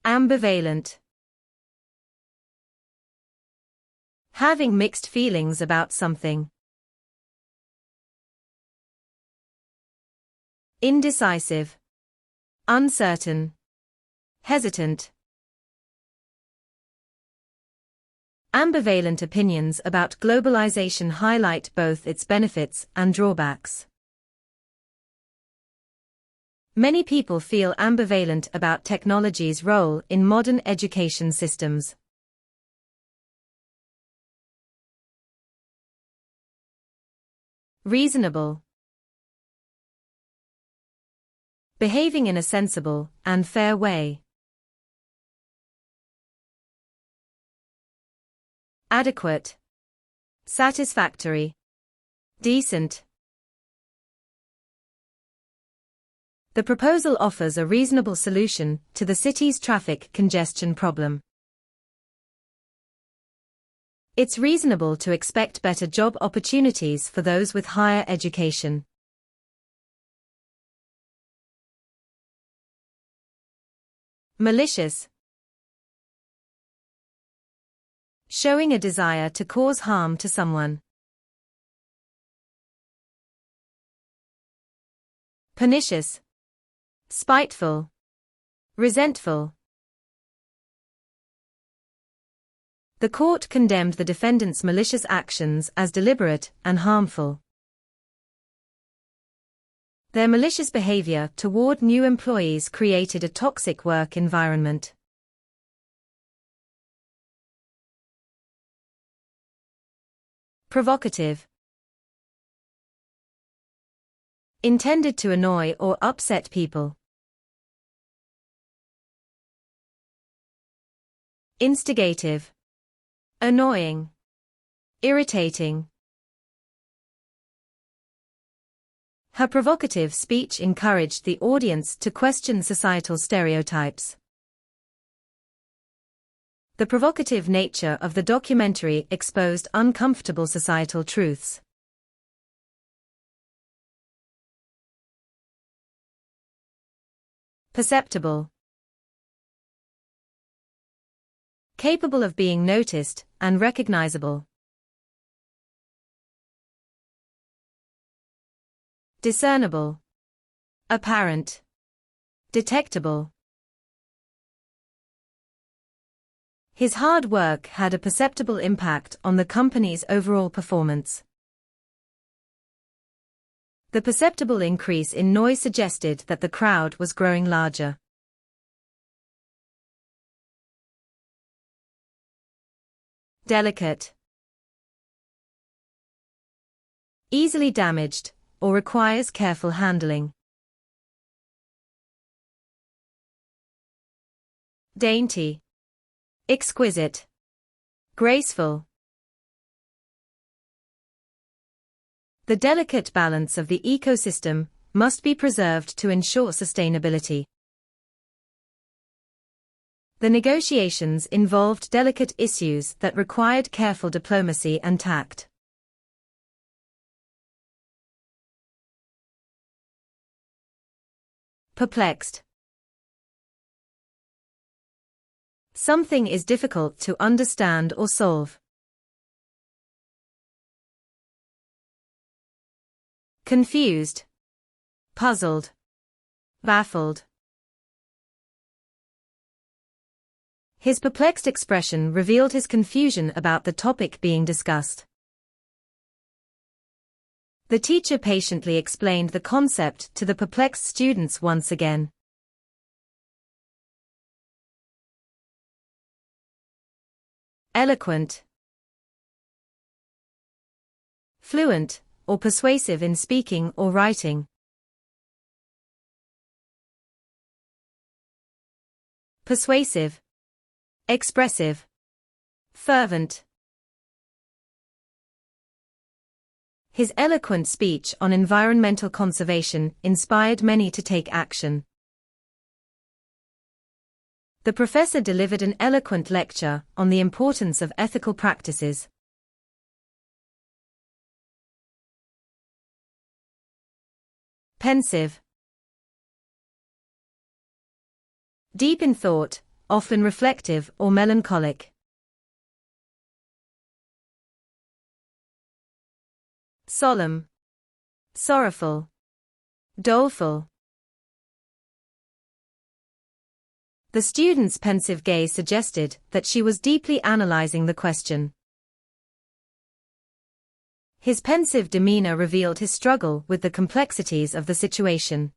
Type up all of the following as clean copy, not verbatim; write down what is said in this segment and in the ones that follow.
Ambivalent. Having mixed feelings about something. Indecisive. Uncertain. Hesitant. Ambivalent opinions about globalization highlight both its benefits and drawbacks. Many people feel ambivalent about technology's role in modern education systems. Reasonable. Behaving in a sensible and fair way. Adequate. Satisfactory. Decent. The proposal offers a reasonable solution to the city's traffic congestion problem. It's reasonable to expect better job opportunities for those with higher education. Malicious. Showing a desire to cause harm to someone. Pernicious. Spiteful. Resentful. The court condemned the defendant's malicious actions as deliberate and harmful. Their malicious behavior toward new employees created a toxic work environment. Provocative. Intended to annoy or upset people. Instigative. Annoying. Irritating. Her provocative speech encouraged the audience to question societal stereotypes. The provocative nature of the documentary exposed uncomfortable societal truths. Perceptible. Capable of being noticed and recognizable. Discernible. Apparent. Detectable. His hard work had a perceptible impact on the company's overall performance. The perceptible increase in noise suggested that the crowd was growing larger. Delicate. Easily damaged, or requires careful handling. Dainty. Exquisite. Graceful. The delicate balance of the ecosystem must be preserved to ensure sustainability. The negotiations involved delicate issues that required careful diplomacy and tact. Perplexed. Something is difficult to understand or solve. Confused. Puzzled. Baffled. His perplexed expression revealed his confusion about the topic being discussed. The teacher patiently explained the concept to the perplexed students once again. Eloquent. Fluent, or persuasive in speaking or writing. Persuasive. Expressive. Fervent. His eloquent speech on environmental conservation inspired many to take action. The professor delivered an eloquent lecture on the importance of ethical practices. Pensive. Deep in thought, often reflective or melancholic. Solemn, sorrowful, doleful. The student's pensive gaze suggested that she was deeply analyzing the question. His pensive demeanor revealed his struggle with the complexities of the situation.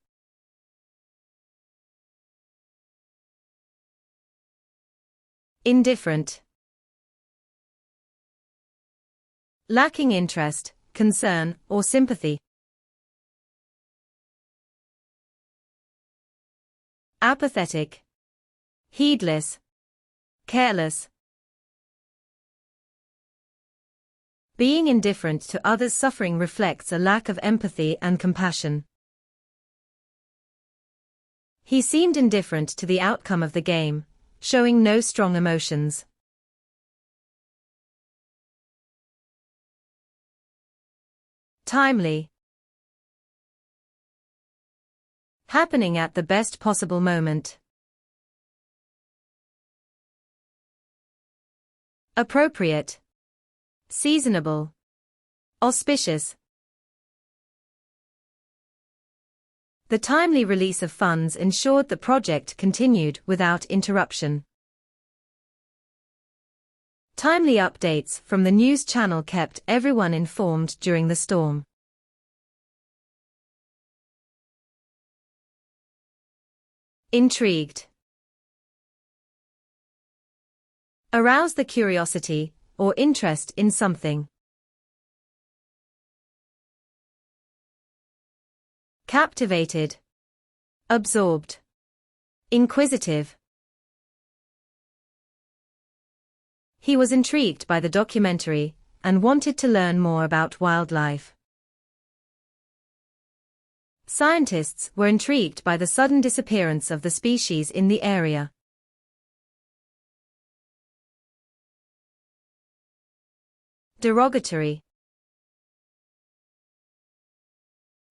Indifferent. Lacking interest, concern, or sympathy. Apathetic. Heedless. Careless. Being indifferent to others' suffering reflects a lack of empathy and compassion. He seemed indifferent to the outcome of the game, showing no strong emotions. Timely. Happening at the best possible moment. Appropriate. Seasonable. Auspicious. The timely release of funds ensured the project continued without interruption. Timely updates from the news channel kept everyone informed during the storm. Intrigued. Arouse the curiosity or interest in something. Captivated. Absorbed. Inquisitive. He was intrigued by the documentary and wanted to learn more about wildlife. Scientists were intrigued by the sudden disappearance of the species in the area. Derogatory.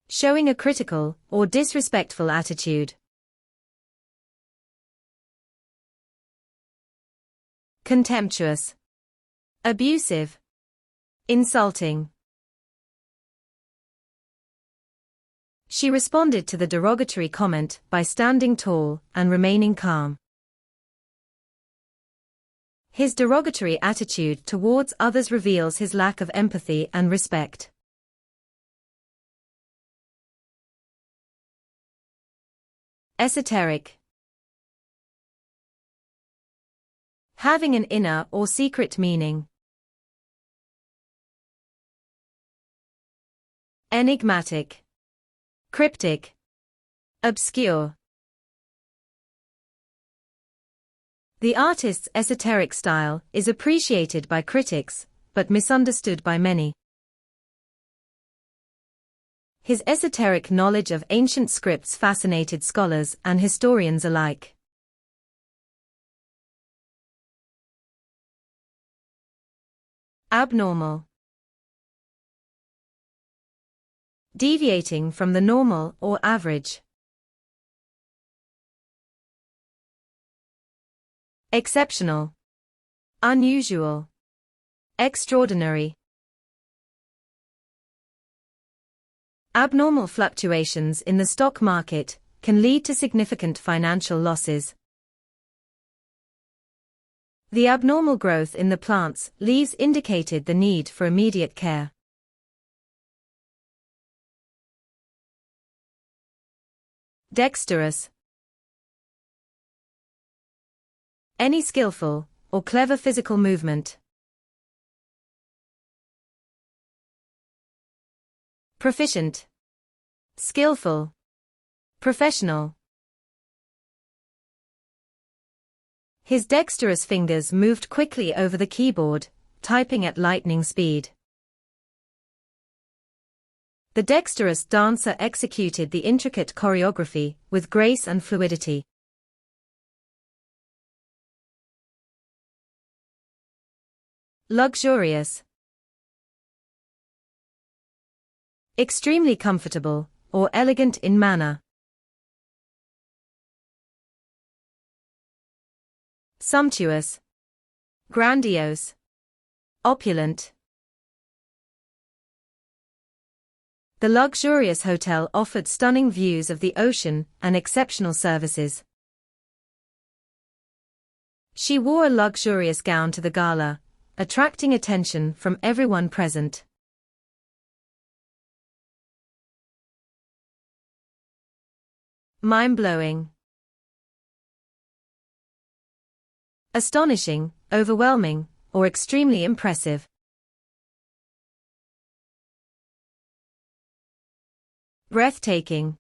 Showing a critical or disrespectful attitude. Contemptuous. Abusive. Insulting. She responded to the derogatory comment by standing tall and remaining calm. His derogatory attitude towards others reveals his lack of empathy and respect. Esoteric. Having an inner or secret meaning. Enigmatic. Cryptic. Obscure. The artist's esoteric style is appreciated by critics, but misunderstood by many. His esoteric knowledge of ancient scripts fascinated scholars and historians alike. Abnormal. Deviating from the normal or average. Exceptional. Unusual. Extraordinary. Abnormal fluctuations in the stock market can lead to significant financial losses. The abnormal growth in the plant's leaves indicated the need for immediate care. Dexterous. Any skillful or clever physical movement. Proficient. Skillful. Professional. His dexterous fingers moved quickly over the keyboard, typing at lightning speed. The dexterous dancer executed the intricate choreography with grace and fluidity. Luxurious. Extremely comfortable, or elegant in manner. sumptuous, grandiose, opulent. The luxurious hotel offered stunning views of the ocean and exceptional services. She wore a luxurious gown to the gala, attracting attention from everyone present. Mind-blowing. Astonishing, overwhelming, or extremely impressive. Breathtaking,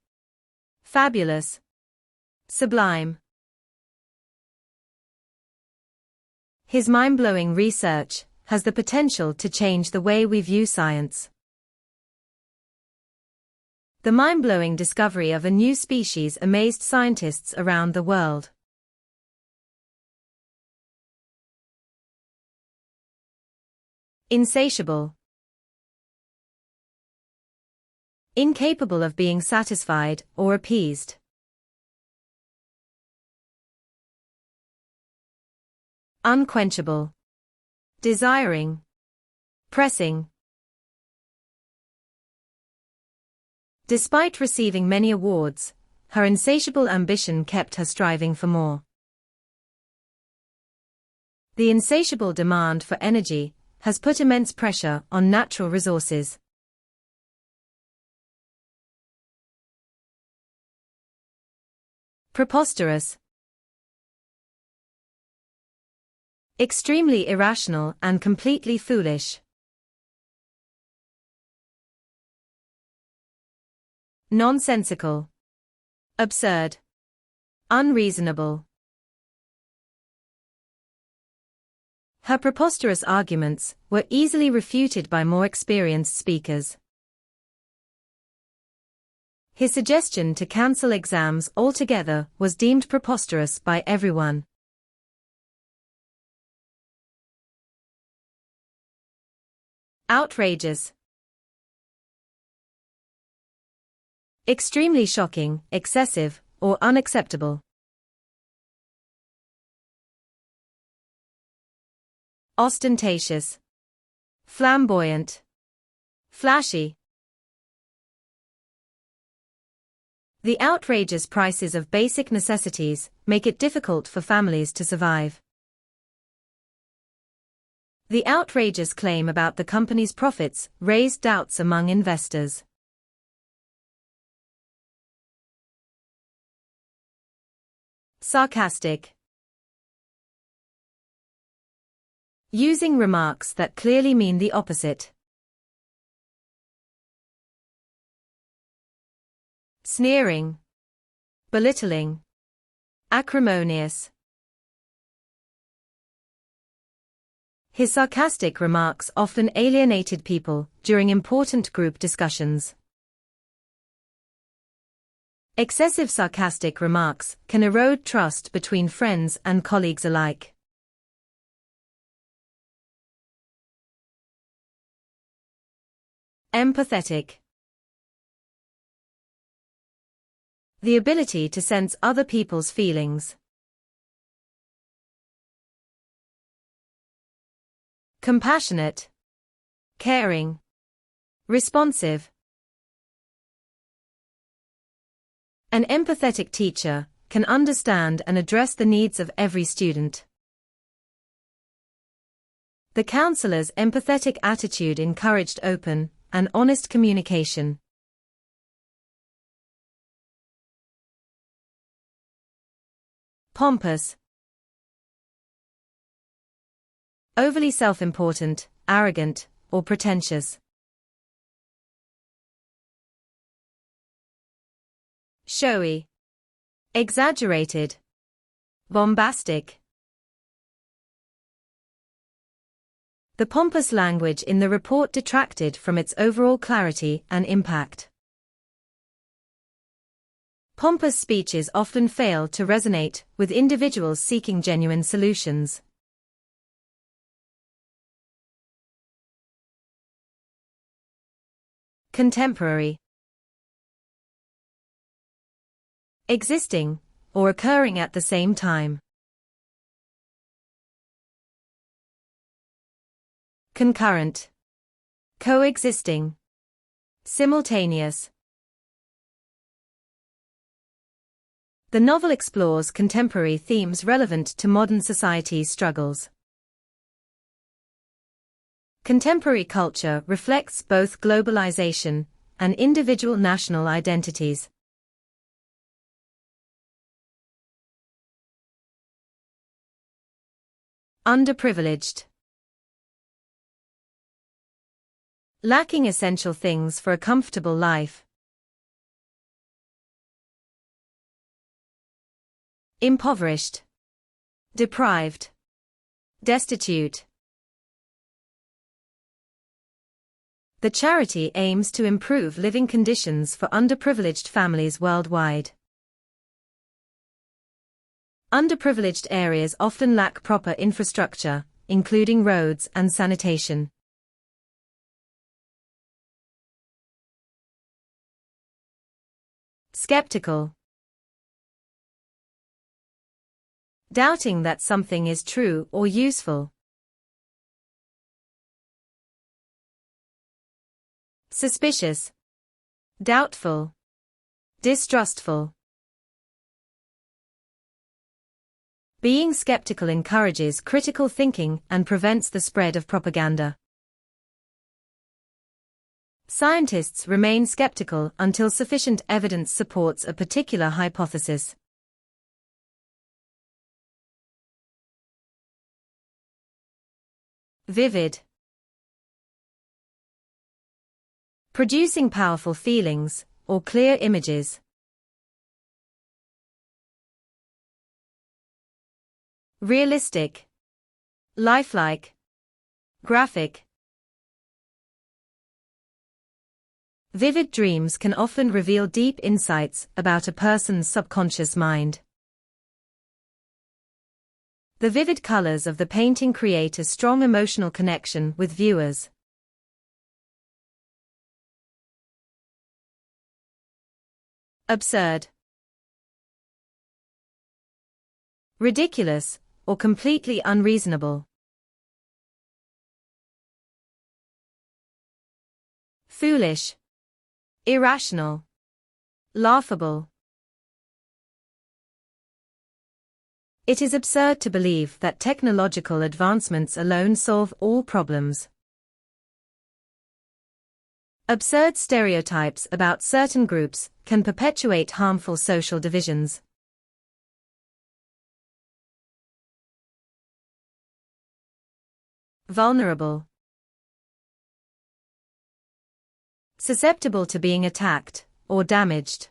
fabulous, sublime. His mind-blowing research has the potential to change the way we view science. The mind-blowing discovery of a new species amazed scientists around the world. Insatiable. Incapable of being satisfied or appeased. Unquenchable. Desiring. Pressing. Despite receiving many awards, her insatiable ambition kept her striving for more. The insatiable demand for energy has put immense pressure on natural resources. Preposterous. Extremely irrational and completely foolish. Nonsensical. Absurd. Unreasonable. Her preposterous arguments were easily refuted by more experienced speakers. His suggestion to cancel exams altogether was deemed preposterous by everyone. Outrageous. Extremely shocking, excessive, or unacceptable. Ostentatious. Flamboyant. Flashy. The outrageous prices of basic necessities make it difficult for families to survive. The outrageous claim about the company's profits raised doubts among investors. Sarcastic. Using remarks that clearly mean the opposite. Sneering. Belittling. Acrimonious. His sarcastic remarks often alienated people during important group discussions. Excessive sarcastic remarks can erode trust between friends and colleagues alike. Empathetic. The ability to sense other people's feelings. Compassionate. Caring. Responsive. An empathetic teacher can understand and address the needs of every student. The counselor's empathetic attitude encouraged open and honest communication. Pompous. Overly self-important, arrogant, or pretentious. Showy. Exaggerated. Bombastic. The pompous language in the report detracted from its overall clarity and impact. Pompous speeches often fail to resonate with individuals seeking genuine solutions. Contemporary. Existing, or occurring at the same time. concurrent, coexisting, simultaneous. The novel explores contemporary themes relevant to modern society's struggles. Contemporary culture reflects both globalization and individual national identities. Underprivileged. Lacking essential things for a comfortable life. Impoverished, deprived, destitute. The charity aims to improve living conditions for underprivileged families worldwide. Underprivileged areas often lack proper infrastructure, including roads and sanitation. Skeptical. Doubting that something is true or useful. Suspicious, doubtful, distrustful. Being skeptical encourages critical thinking and prevents the spread of propaganda. Scientists remain skeptical until sufficient evidence supports a particular hypothesis. Vivid. Producing powerful feelings or clear images. Realistic, lifelike, graphic. Vivid dreams can often reveal deep insights about a person's subconscious mind. The vivid colors of the painting create a strong emotional connection with viewers. Absurd. Ridiculous, or completely unreasonable. Foolish, irrational, laughable. It is absurd to believe that technological advancements alone solve all problems. Absurd stereotypes about certain groups can perpetuate harmful social divisions. Vulnerable. Susceptible to being attacked or damaged.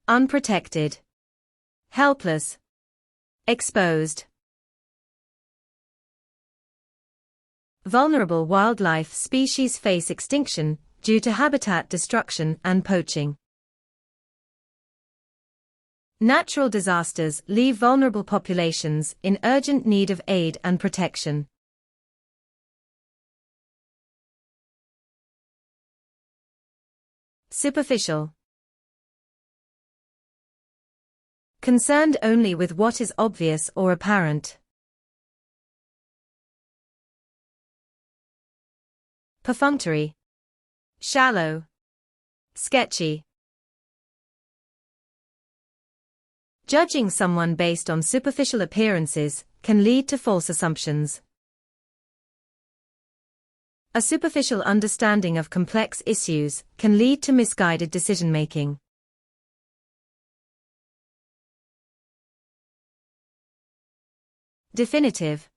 Unprotected. Helpless. Exposed. Vulnerable wildlife species face extinction due to habitat destruction and poaching. Natural disasters leave vulnerable populations in urgent need of aid and protection. Superficial. Concerned only with what is obvious or apparent. Perfunctory. Shallow. Sketchy. Judging someone based on superficial appearances can lead to false assumptions. A superficial understanding of complex issues can lead to misguided decision-making. Definitive.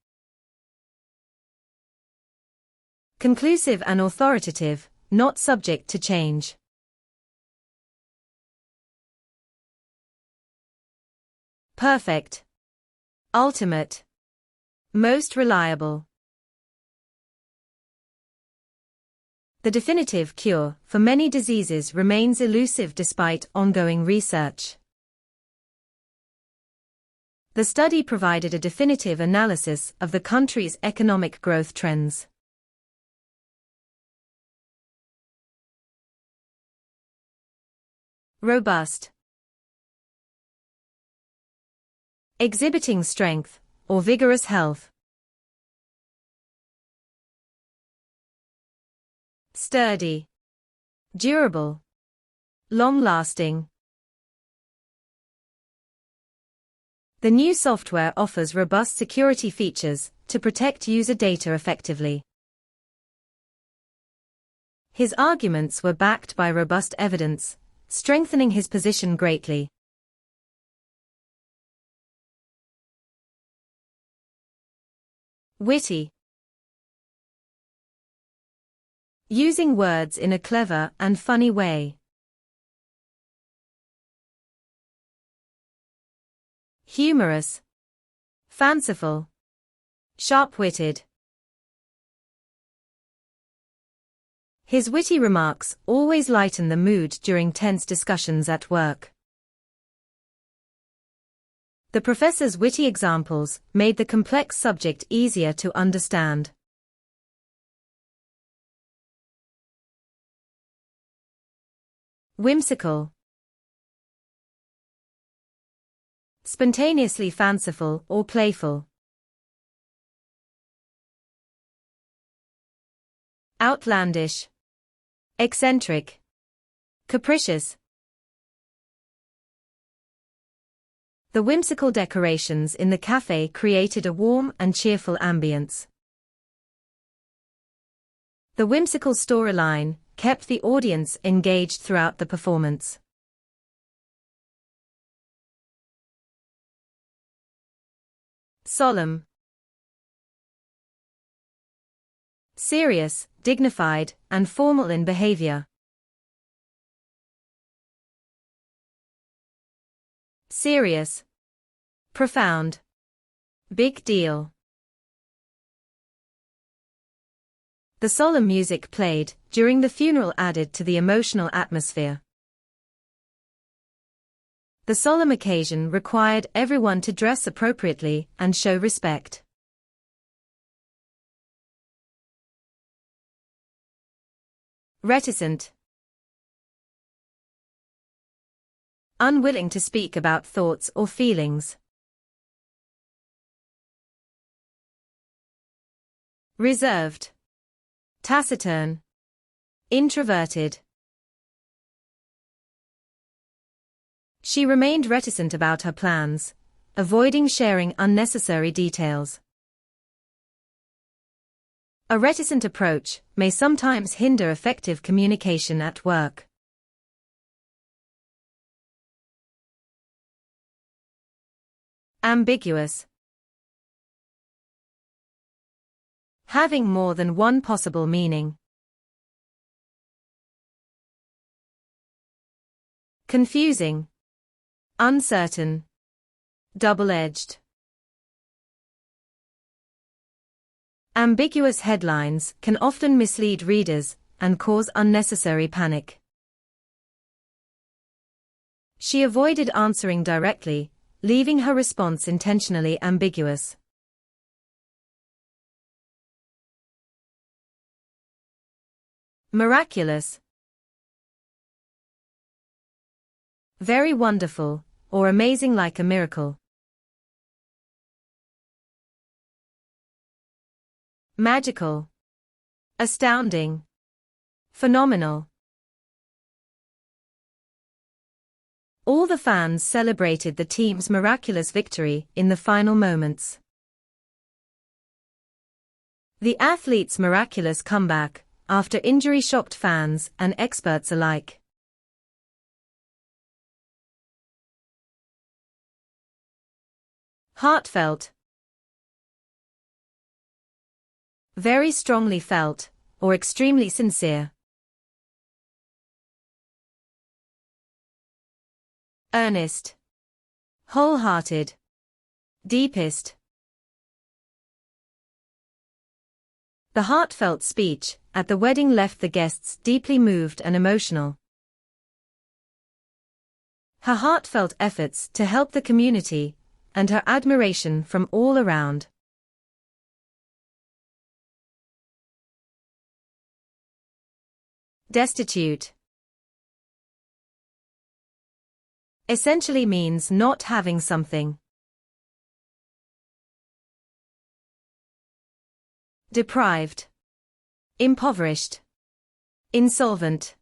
Conclusive and authoritative, not subject to change. Perfect. Ultimate. Most reliable. The definitive cure for many diseases remains elusive despite ongoing research. The study provided a definitive analysis of the country's economic growth trends. Robust. Exhibiting strength or vigorous health. Sturdy, durable, long-lasting. The new software offers robust security features to protect user data effectively. His arguments were backed by robust evidence, strengthening his position greatly. Witty. Using words in a clever and funny way. Humorous, fanciful, sharp-witted. His witty remarks always lighten the mood during tense discussions at work. The professor's witty examples made the complex subject easier to understand. Whimsical. Spontaneously fanciful or playful. Outlandish. Eccentric. Capricious. The whimsical decorations in the cafe created a warm and cheerful ambience. The whimsical storyline kept the audience engaged throughout the performance. Solemn. Serious, dignified, and formal in behavior. Serious. Profound. Big deal. The solemn music played during the funeral added to the emotional atmosphere. The solemn occasion required everyone to dress appropriately and show respect. Reticent. Unwilling to speak about thoughts or feelings. Reserved. Taciturn. Introverted. She remained reticent about her plans, avoiding sharing unnecessary details. A reticent approach may sometimes hinder effective communication at work. Ambiguous. Having more than one possible meaning. Confusing. Uncertain. Double-edged. Ambiguous headlines can often mislead readers and cause unnecessary panic. She avoided answering directly, leaving her response intentionally ambiguous. Miraculous. Very wonderful, or amazing like a miracle. Magical. Astounding. Phenomenal. All the fans celebrated the team's miraculous victory in the final moments. The athletes' miraculous comeback, after injury, shocked fans and experts alike. Heartfelt. Very strongly felt, or extremely sincere. Earnest. Wholehearted. Deepest. The heartfelt speech at the wedding left the guests deeply moved and emotional. Her heartfelt efforts to help the community, and her admiration from all around. Destitute. Essentially means not having something. deprived, impoverished, insolvent.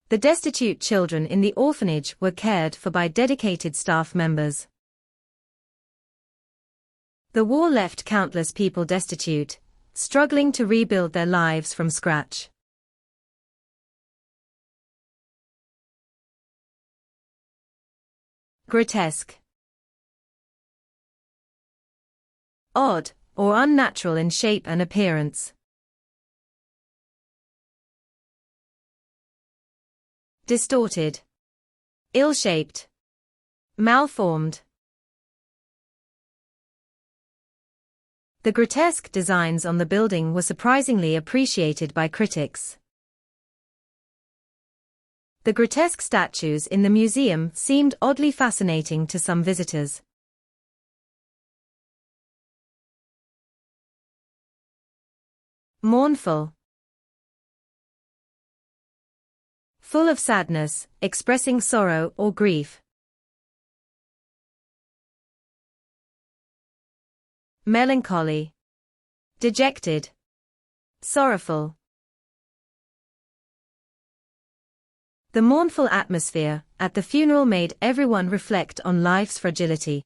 The destitute children in the orphanage were cared for by dedicated staff members. The war left countless people destitute, struggling to rebuild their lives from scratch. Grotesque. Odd, or unnatural in shape and appearance. Distorted, ill-shaped, malformed. The grotesque designs on the building were surprisingly appreciated by critics. The grotesque statues in the museum seemed oddly fascinating to some visitors. Mournful. Full of sadness, expressing sorrow or grief. Melancholy. Dejected. Sorrowful. The mournful atmosphere at the funeral made everyone reflect on life's fragility.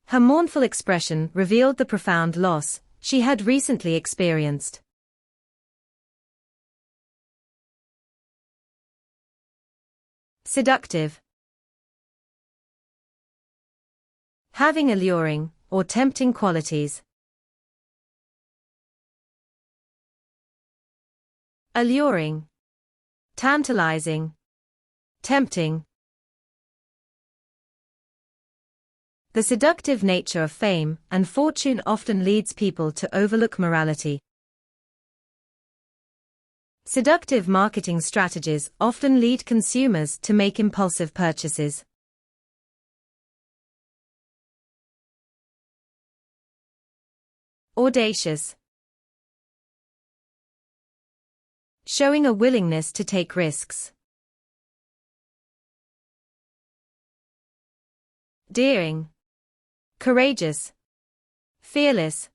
Her mournful expression revealed the profound loss she had recently experienced. Seductive. Having alluring or tempting qualities. Alluring. Tantalizing. Tempting. The seductive nature of fame and fortune often leads people to overlook morality. Seductive marketing strategies often lead consumers to make impulsive purchases. Audacious. Showing a willingness to take risks. Daring. Courageous. Fearless.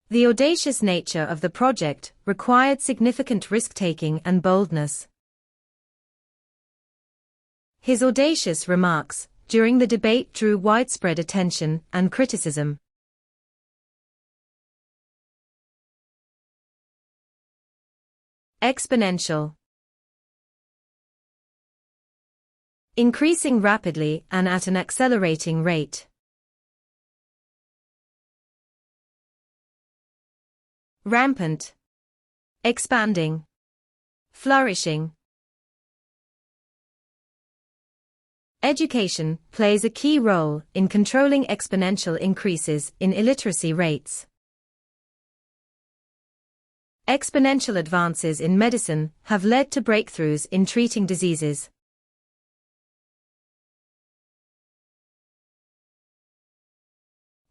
The audacious nature of the project required significant risk-taking and boldness. His audacious remarks during the debate drew widespread attention and criticism. Exponential. Increasing rapidly and at an accelerating rate. Rampant. Expanding. Flourishing. Education plays a key role in controlling exponential increases in illiteracy rates. Exponential advances in medicine have led to breakthroughs in treating diseases.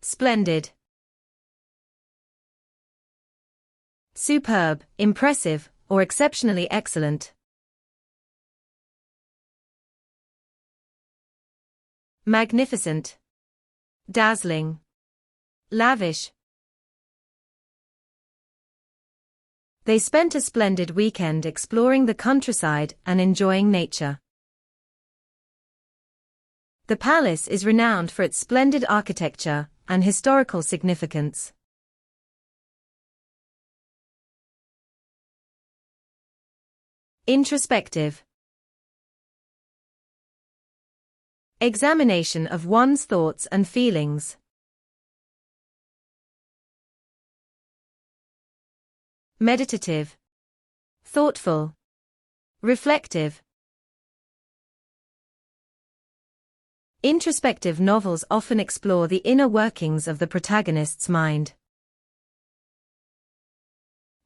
Splendid. Superb, impressive, or exceptionally excellent. Magnificent. Dazzling. Lavish. They spent a splendid weekend exploring the countryside and enjoying nature. The palace is renowned for its splendid architecture and historical significance. Introspective. Examination of one's thoughts and feelings. Meditative. Thoughtful. Reflective. Introspective novels often explore the inner workings of the protagonist's mind.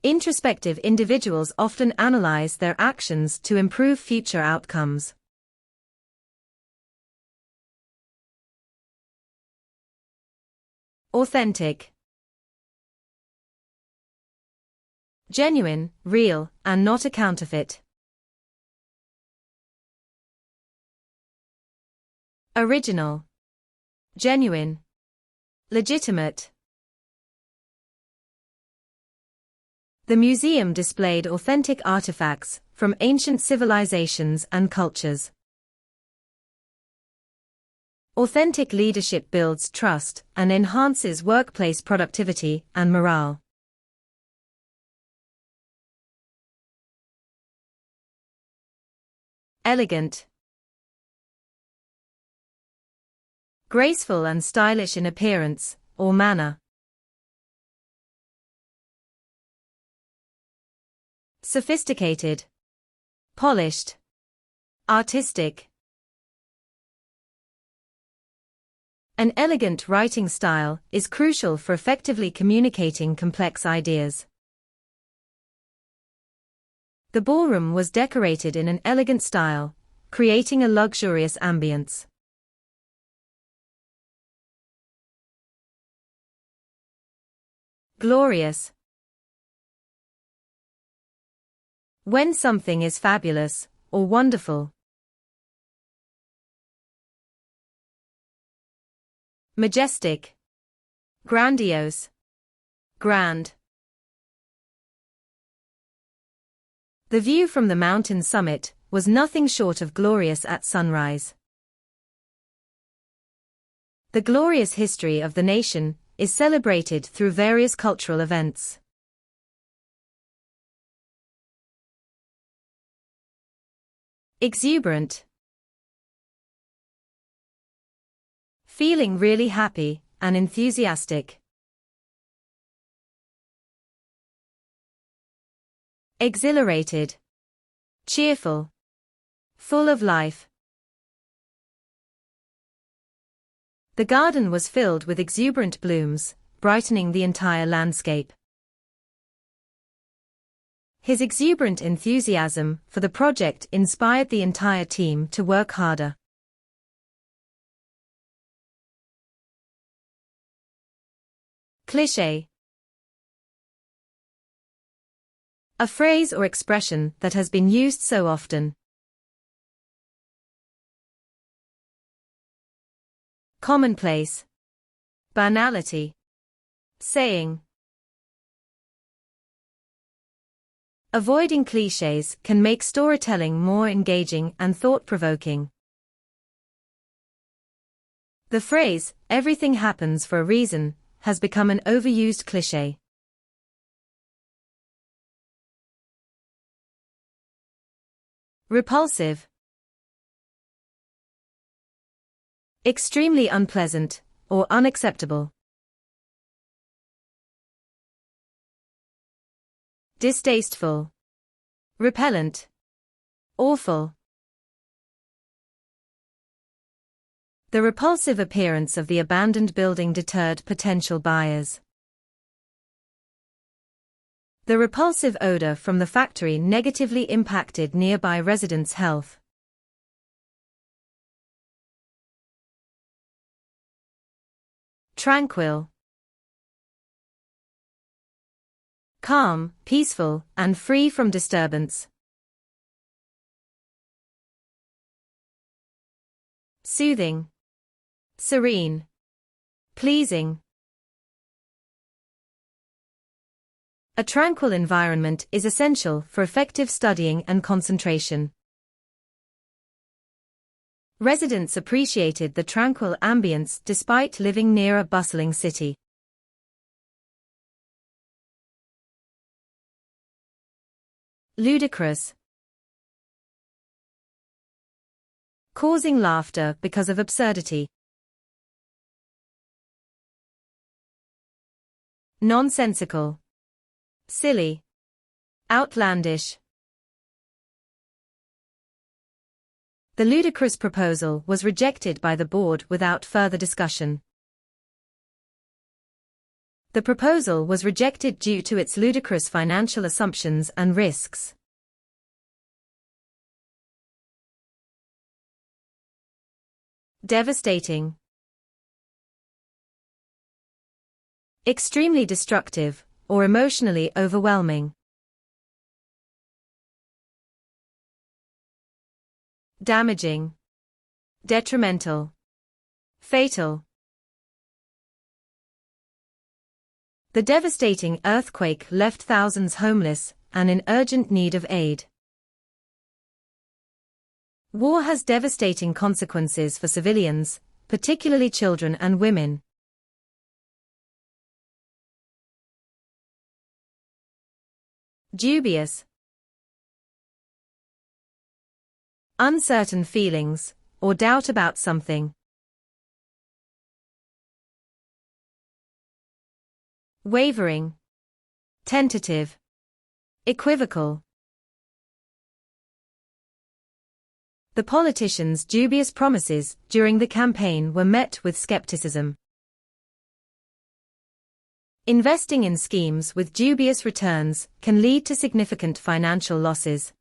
Introspective individuals often analyze their actions to improve future outcomes. Authentic. Genuine, real, and not a counterfeit. original, genuine, legitimate. The museum displayed authentic artifacts from ancient civilizations and cultures. Authentic leadership builds trust and enhances workplace productivity and morale. Elegant, graceful and stylish in appearance or manner. Sophisticated, polished, artistic. An elegant writing style is crucial for effectively communicating complex ideas. The ballroom was decorated in an elegant style, creating a luxurious ambience. Glorious. When something is fabulous or wonderful. Majestic, grandiose, grand. The view from the mountain summit was nothing short of glorious at sunrise. The glorious history of the nation is celebrated through various cultural events. Exuberant. Feeling really happy and enthusiastic. Exhilarated. Cheerful. Full of life. The garden was filled with exuberant blooms, brightening the entire landscape. His exuberant enthusiasm for the project inspired the entire team to work harder. Cliché. A phrase or expression that has been used so often. Commonplace. Banality. Saying. Avoiding clichés can make storytelling more engaging and thought-provoking. The phrase, "everything happens for a reason," has become an overused cliché. Repulsive. Extremely unpleasant, or unacceptable. Distasteful. Repellent. Awful. The repulsive appearance of the abandoned building deterred potential buyers. The repulsive odor from the factory negatively impacted nearby residents' health. Tranquil. Calm, peaceful, and free from disturbance. Soothing. Serene. Pleasing. A tranquil environment is essential for effective studying and concentration. Residents appreciated the tranquil ambience despite living near a bustling city. Ludicrous. Causing laughter because of absurdity. Nonsensical. Silly. Outlandish. The ludicrous proposal was rejected by the board without further discussion. The proposal was rejected due to its ludicrous financial assumptions and risks. Devastating. Extremely destructive, or emotionally overwhelming. Damaging. Detrimental. Fatal. The devastating earthquake left thousands homeless and in urgent need of aid. War has devastating consequences for civilians, particularly children and women. Dubious. Uncertain feelings, or doubt about something. Wavering. Tentative. Equivocal. The politicians' dubious promises during the campaign were met with skepticism. Investing in schemes with dubious returns can lead to significant financial losses.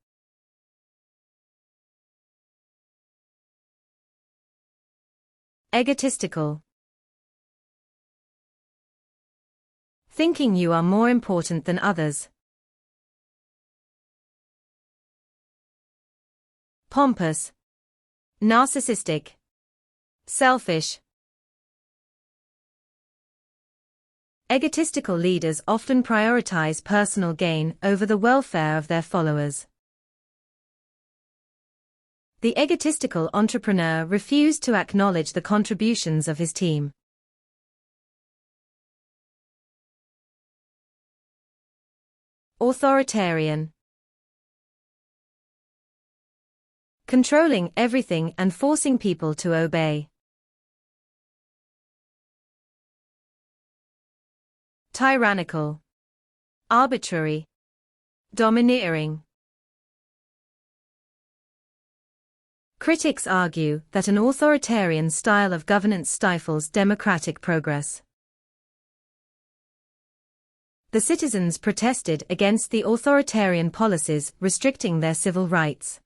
Egotistical. Thinking you are more important than others. Pompous. Narcissistic. Selfish. Egotistical leaders often prioritize personal gain over the welfare of their followers. The egotistical entrepreneur refused to acknowledge the contributions of his team. Authoritarian. Controlling everything and forcing people to obey. Tyrannical. Arbitrary. Domineering. Critics argue that an authoritarian style of governance stifles democratic progress. The citizens protested against the authoritarian policies restricting their civil rights.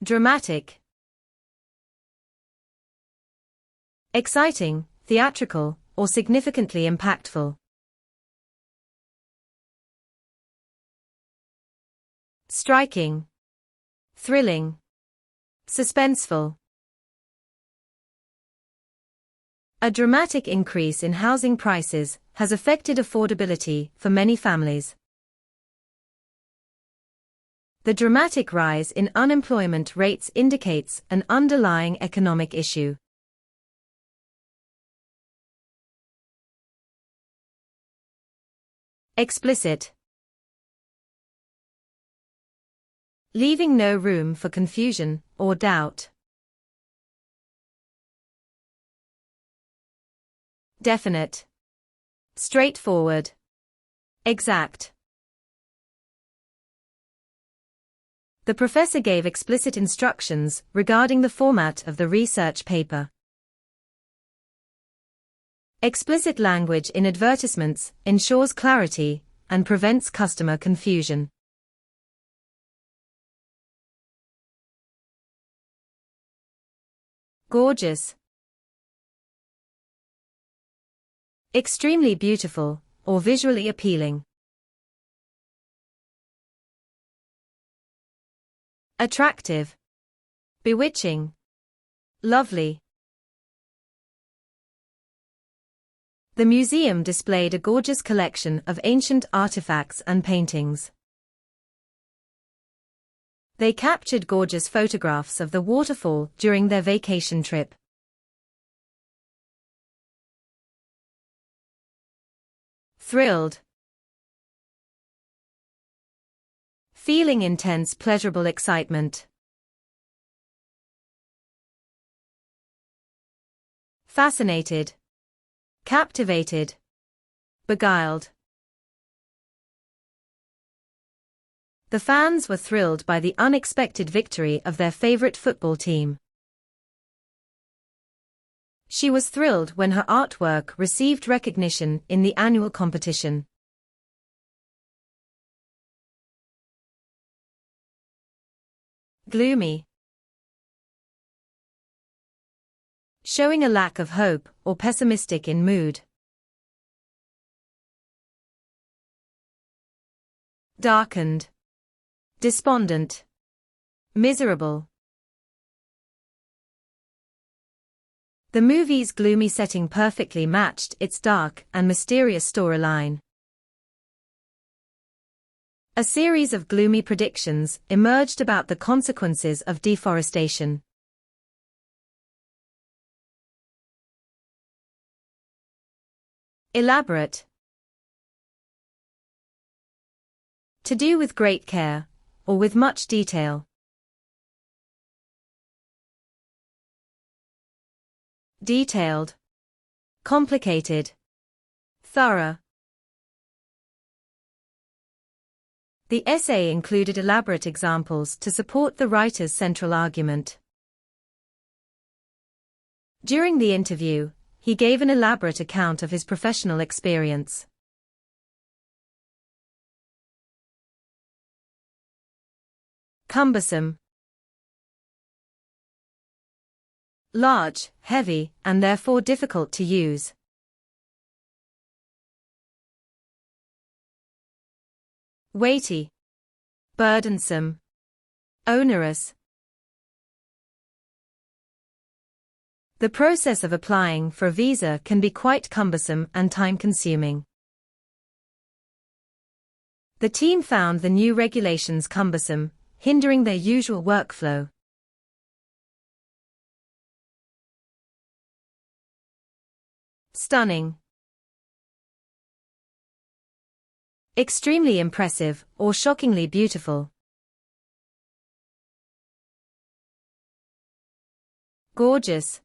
Dramatic. Exciting, theatrical, or significantly impactful. Striking. Thrilling. Suspenseful. A dramatic increase in housing prices has affected affordability for many families. The dramatic rise in unemployment rates indicates an underlying economic issue. Explicit. Leaving no room for confusion or doubt. Definite. Straightforward. Exact. The professor gave explicit instructions regarding the format of the research paper. Explicit language in advertisements ensures clarity and prevents customer confusion. Gorgeous. Extremely beautiful, or visually appealing. Attractive. Bewitching. Lovely. The museum displayed a gorgeous collection of ancient artifacts and paintings. They captured gorgeous photographs of the waterfall during their vacation trip. Thrilled. Feeling intense pleasurable excitement. Fascinated. Captivated. Beguiled. The fans were thrilled by the unexpected victory of their favorite football team. She was thrilled when her artwork received recognition in the annual competition. Gloomy. Showing a lack of hope or pessimistic in mood. Darkened. Despondent. Miserable. The movie's gloomy setting perfectly matched its dark and mysterious storyline. A series of gloomy predictions emerged about the consequences of deforestation. Elaborate. To do with great care, or with much detail. Detailed. Complicated. Thorough. The essay included elaborate examples to support the writer's central argument. During the interview, he gave an elaborate account of his professional experience. Cumbersome. Large, heavy, and therefore difficult to use. Weighty. Burdensome. Onerous. The process of applying for a visa can be quite cumbersome and time-consuming. The team found the new regulations cumbersome, hindering their usual workflow. Stunning. Extremely impressive or shockingly beautiful. Gorgeous.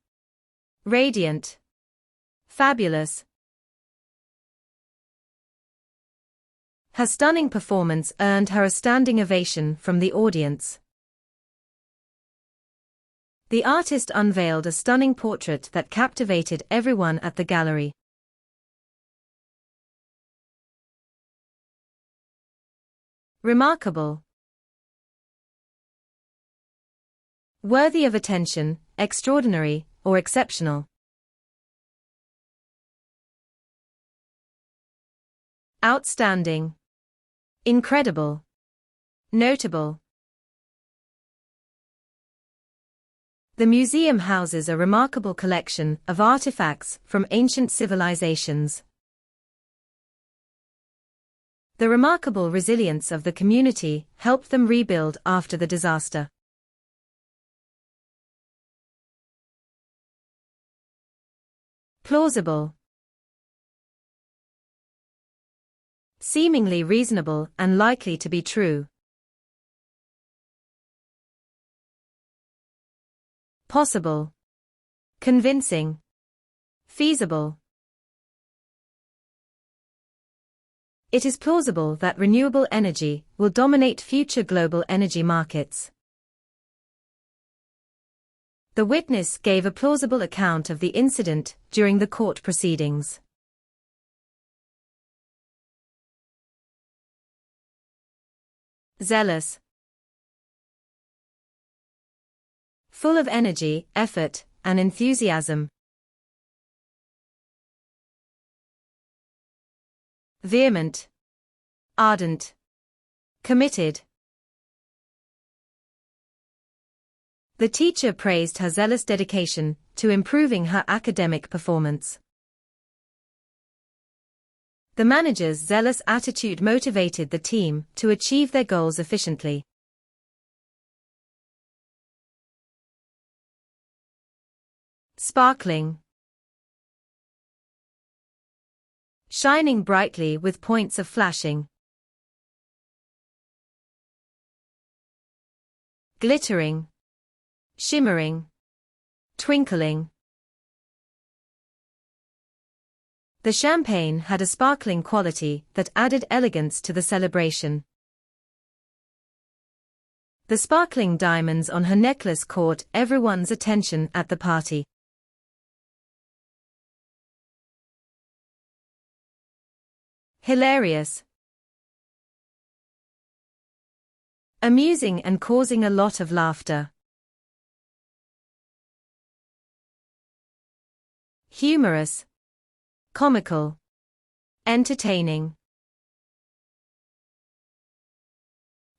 Radiant. Fabulous. Her stunning performance earned her a standing ovation from the audience. The artist unveiled a stunning portrait that captivated everyone at the gallery. Remarkable. Worthy of attention, extraordinary, or exceptional. Outstanding. Incredible. Notable. The museum houses a remarkable collection of artifacts from ancient civilizations. The remarkable resilience of the community helped them rebuild after the disaster. Plausible. Seemingly reasonable and likely to be true. Possible. Convincing. Feasible. It is plausible that renewable energy will dominate future global energy markets. The witness gave a plausible account of the incident during the court proceedings. Zealous. Full of energy, effort, and enthusiasm. Vehement. Ardent. Committed. The teacher praised her zealous dedication to improving her academic performance. The manager's zealous attitude motivated the team to achieve their goals efficiently. Sparkling. Shining brightly with points of flashing. Glittering. Shimmering. Twinkling. The champagne had a sparkling quality that added elegance to the celebration. The sparkling diamonds on her necklace caught everyone's attention at the party. Hilarious. Amusing and causing a lot of laughter. Humorous. Comical. Entertaining.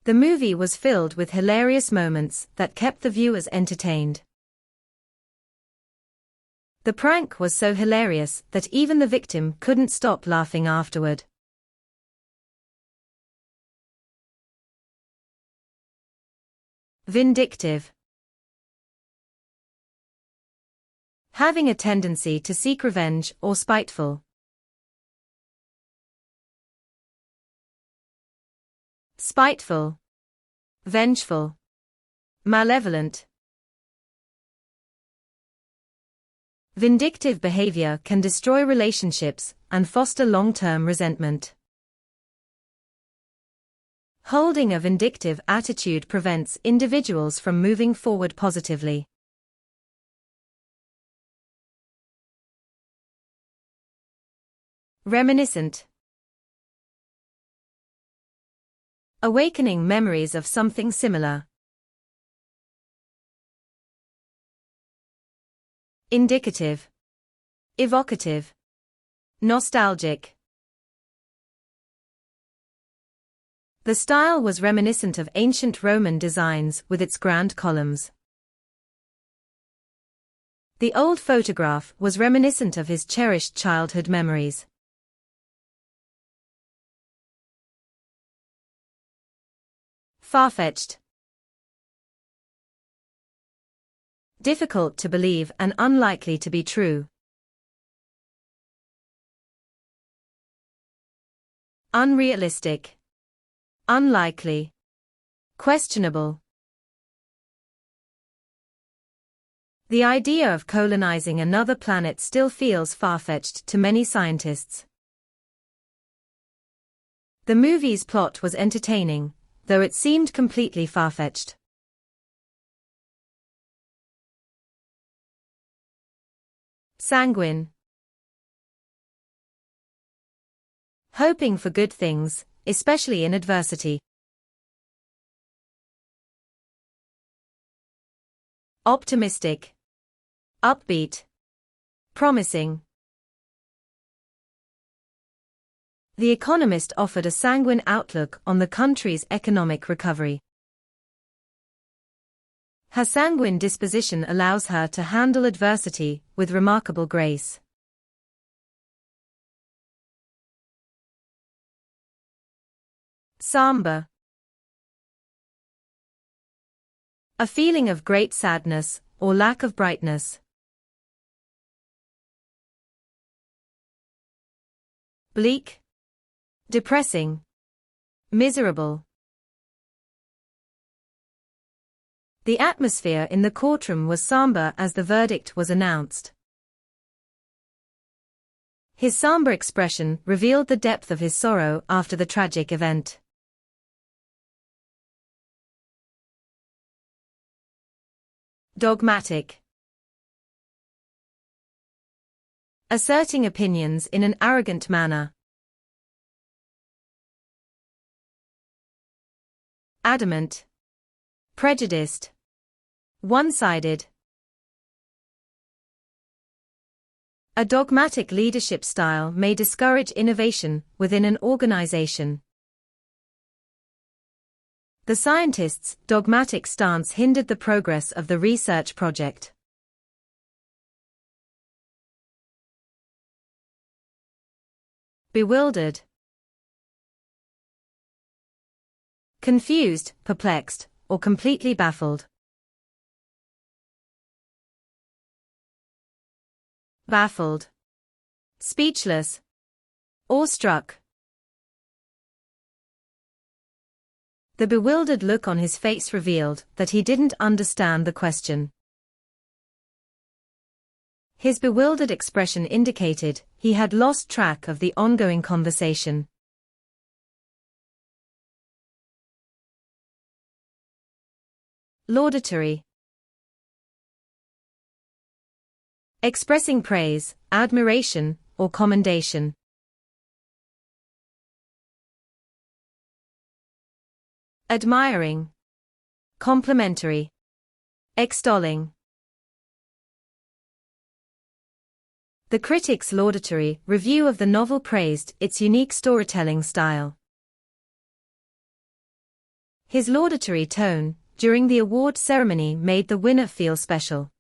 The movie was filled with hilarious moments that kept the viewers entertained. The prank was so hilarious that even the victim couldn't stop laughing afterward. Vindictive. Having a tendency to seek revenge or spiteful. Spiteful, vengeful, malevolent. Vindictive behavior can destroy relationships and foster long-term resentment. Holding a vindictive attitude prevents individuals from moving forward positively. Reminiscent. Awakening memories of something similar. Indicative, evocative, nostalgic. The style was reminiscent of ancient Roman designs with its grand columns. The old photograph was reminiscent of his cherished childhood memories. Far-fetched. Difficult to believe and unlikely to be true. Unrealistic. Unlikely. Questionable. The idea of colonizing another planet still feels far-fetched to many scientists. The movie's plot was entertaining, though it seemed completely far-fetched. Sanguine. Hoping for good things, especially in adversity. Optimistic. Upbeat. Promising. The Economist offered a sanguine outlook on the country's economic recovery. Her sanguine disposition allows her to handle adversity with remarkable grace. Somber. A feeling of great sadness or lack of brightness. Bleak. Depressing. Miserable. The atmosphere in the courtroom was somber as the verdict was announced. His somber expression revealed the depth of his sorrow after the tragic event. Dogmatic. Asserting opinions in an arrogant manner. Adamant. Prejudiced. One-sided. A dogmatic leadership style may discourage innovation within an organization. The scientists' dogmatic stance hindered the progress of the research project. Bewildered. Confused, perplexed, or completely baffled. Baffled. Speechless. Awestruck. The bewildered look on his face revealed that he didn't understand the question. His bewildered expression indicated he had lost track of the ongoing conversation. Laudatory. Expressing praise, admiration, or commendation. Admiring. Complimentary. Extolling. The critic's laudatory review of the novel praised its unique storytelling style. His laudatory tone during the award ceremony made the winner feel special.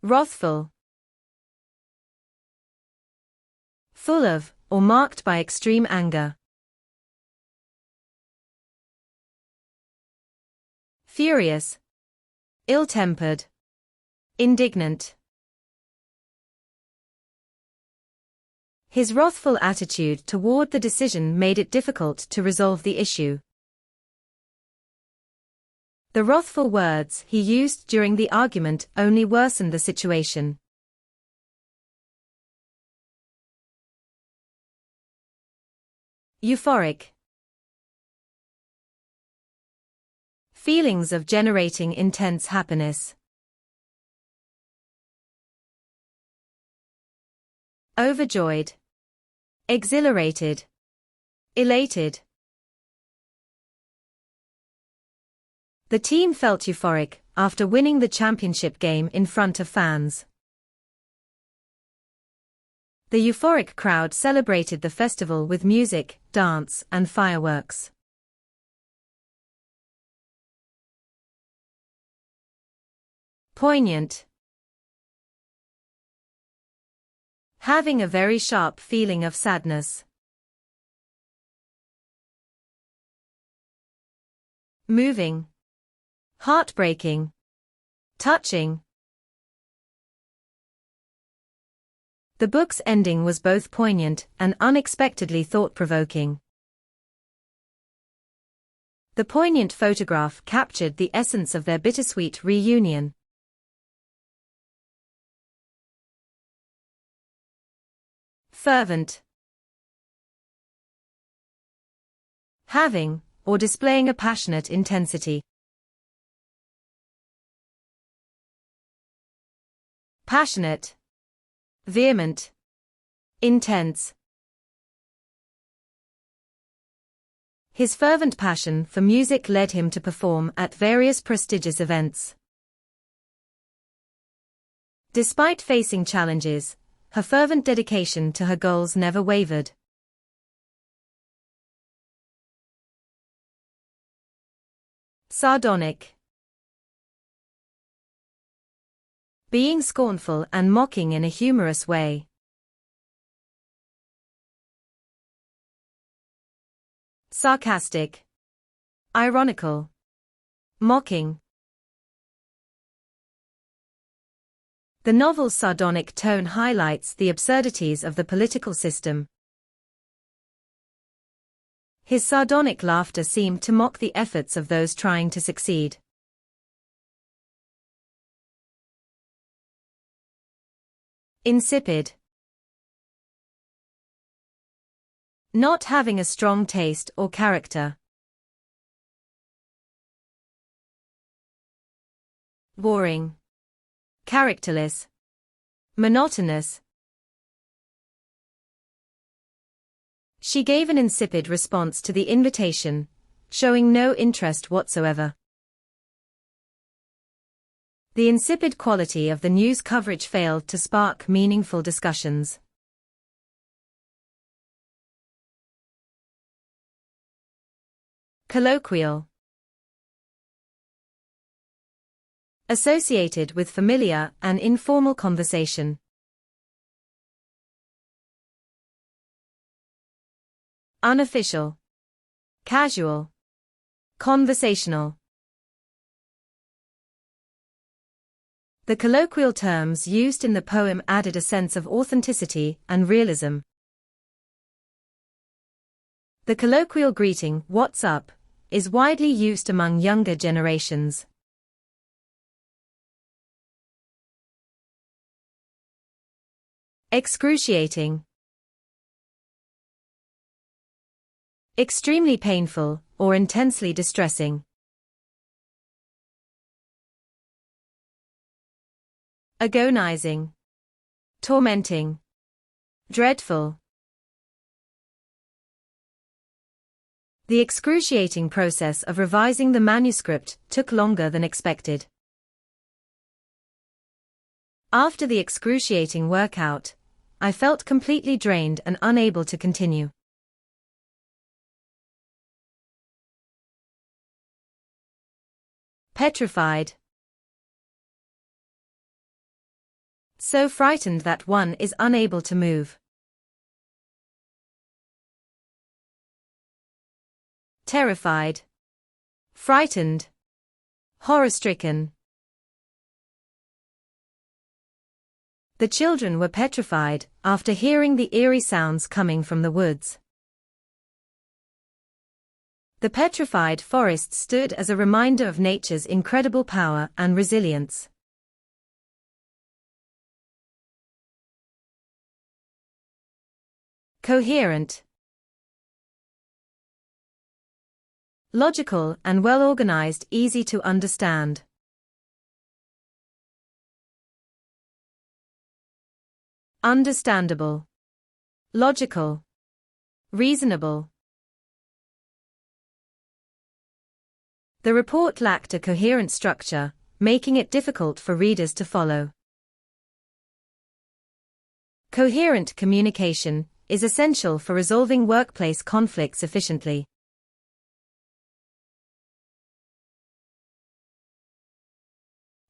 Wrathful. Full of, or marked by extreme anger. Furious. Ill-tempered. Indignant. His wrathful attitude toward the decision made it difficult to resolve the issue. The wrathful words he used during the argument only worsened the situation. Euphoric. Feelings of generating intense happiness. Overjoyed. Exhilarated. Elated. The team felt euphoric after winning the championship game in front of fans. The euphoric crowd celebrated the festival with music, dance, and fireworks. Poignant. Having a very sharp feeling of sadness. Moving. Heartbreaking. Touching. The book's ending was both poignant and unexpectedly thought-provoking. The poignant photograph captured the essence of their bittersweet reunion. Fervent. Having, or displaying a passionate intensity. Passionate. Vehement. Intense. His fervent passion for music led him to perform at various prestigious events. Despite facing challenges, her fervent dedication to her goals never wavered. Sardonic. Being scornful and mocking in a humorous way. Sarcastic. Ironical. Mocking. The novel's sardonic tone highlights the absurdities of the political system. His sardonic laughter seemed to mock the efforts of those trying to succeed. Insipid. Not having a strong taste or character. Boring. Characterless. Monotonous. She gave an insipid response to the invitation, showing no interest whatsoever. The insipid quality of the news coverage failed to spark meaningful discussions. Colloquial. Associated with familiar and informal conversation. Unofficial. Casual. Conversational. The colloquial terms used in the poem added a sense of authenticity and realism. The colloquial greeting, "What's up?" is widely used among younger generations. Excruciating. Extremely painful, or intensely distressing. Agonizing. Tormenting. Dreadful. The excruciating process of revising the manuscript took longer than expected. After the excruciating workout, I felt completely drained and unable to continue. Petrified. So frightened that one is unable to move. Terrified. Frightened. Horror-stricken. The children were petrified after hearing the eerie sounds coming from the woods. The petrified forest stood as a reminder of nature's incredible power and resilience. Coherent. Logical and well-organized, easy to understand. Understandable. Logical. Reasonable. The report lacked a coherent structure, making it difficult for readers to follow. Coherent communication is essential for resolving workplace conflicts efficiently.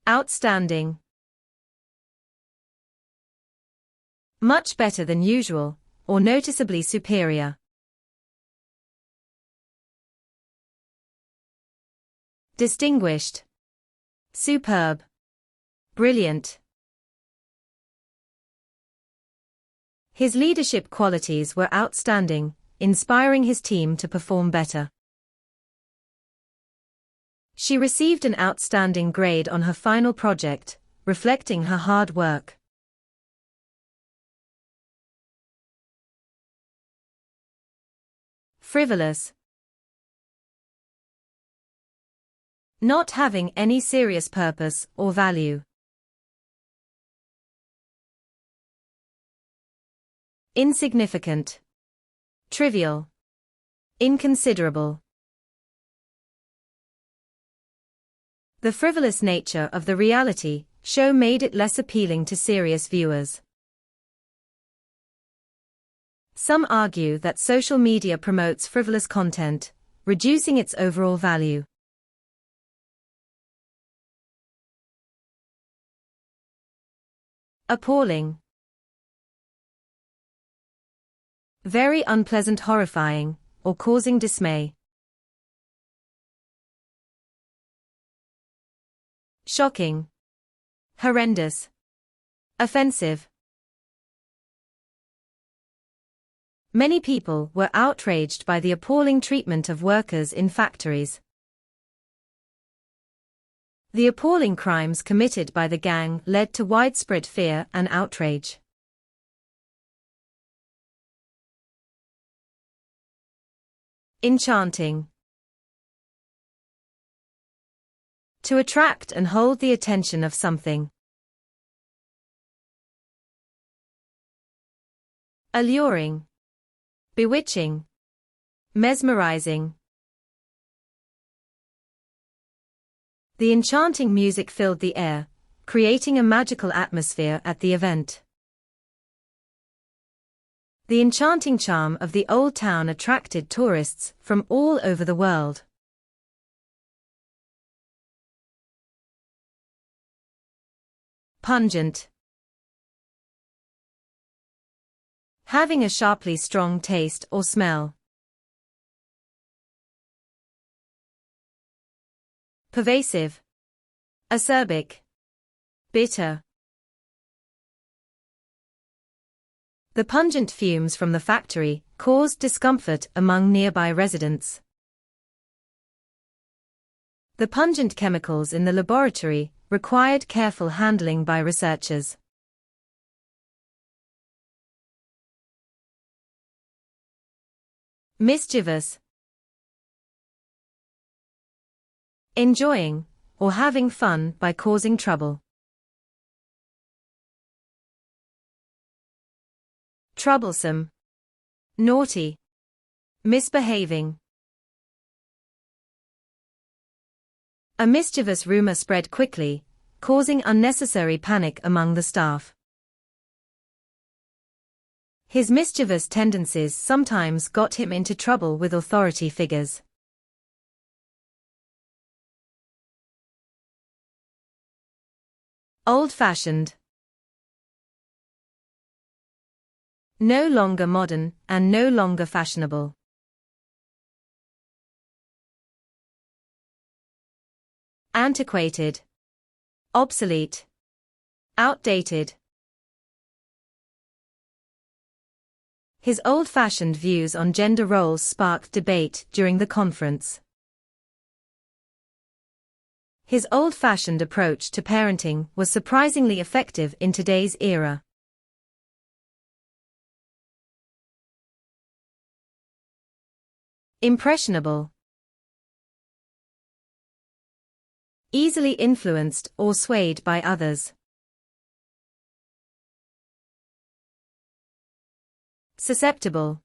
Outstanding. Much better than usual, or noticeably superior. Distinguished. Superb. Brilliant. His leadership qualities were outstanding, inspiring his team to perform better. She received an outstanding grade on her final project, reflecting her hard work. Frivolous. Not having any serious purpose or value. Insignificant. Trivial. Inconsiderable. The frivolous nature of the reality show made it less appealing to serious viewers. Some argue that social media promotes frivolous content, reducing its overall value. Appalling. Very unpleasant, horrifying, or causing dismay. Shocking. Horrendous. Offensive. Many people were outraged by the appalling treatment of workers in factories. The appalling crimes committed by the gang led to widespread fear and outrage. Enchanting. To attract and hold the attention of something. Alluring. Bewitching. Mesmerizing. The enchanting music filled the air, creating a magical atmosphere at the event. The enchanting charm of the old town attracted tourists from all over the world. Pungent. Having a sharply strong taste or smell. Pervasive. Acerbic. Bitter. The pungent fumes from the factory caused discomfort among nearby residents. The pungent chemicals in the laboratory required careful handling by researchers. Mischievous. Enjoying, or having fun by causing trouble. Troublesome. Naughty. Misbehaving. A mischievous rumor spread quickly, causing unnecessary panic among the staff. His mischievous tendencies sometimes got him into trouble with authority figures. Old-fashioned. No longer modern and no longer fashionable. Antiquated. Obsolete. Outdated. His old-fashioned views on gender roles sparked debate during the conference. His old-fashioned approach to parenting was surprisingly effective in today's era. Impressionable. Easily influenced or swayed by others. Susceptible.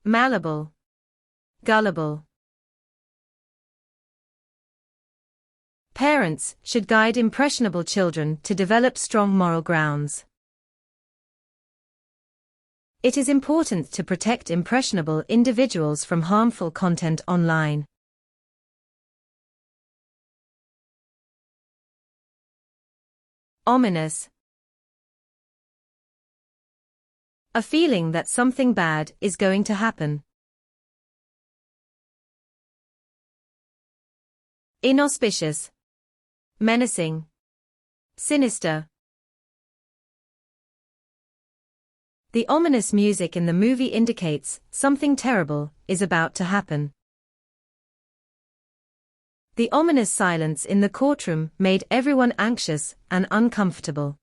Malleable. Gullible. Parents should guide impressionable children to develop strong moral grounds. It is important to protect impressionable individuals from harmful content online. Ominous. A feeling that something bad is going to happen. Inauspicious. Menacing. Sinister. The ominous music in the movie indicates something terrible is about to happen. The ominous silence in the courtroom made everyone anxious and uncomfortable.